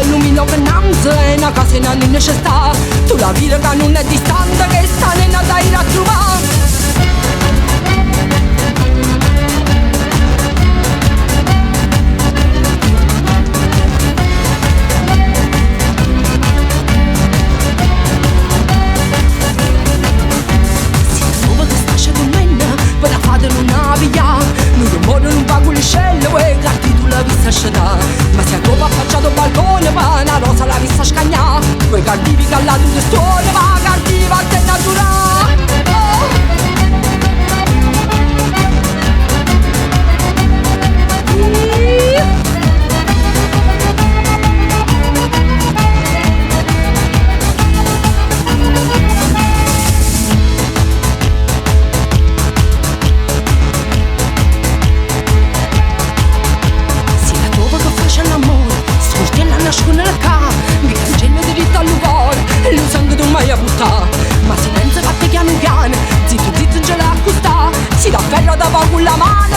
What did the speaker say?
non mi loga nanze, è una cosa che non è necessaria. Tu la vita che non è distante, che sta nella dai a trovare. Ma se a tua affacciato al balcone va una rosa la vista scagnà. Quei cattivi che alla tua storia va cattiva che natura. Ma si pensa fatte piano piano, zitto zitto non ce l'ha acquista. Si dà ferro da poco la mano.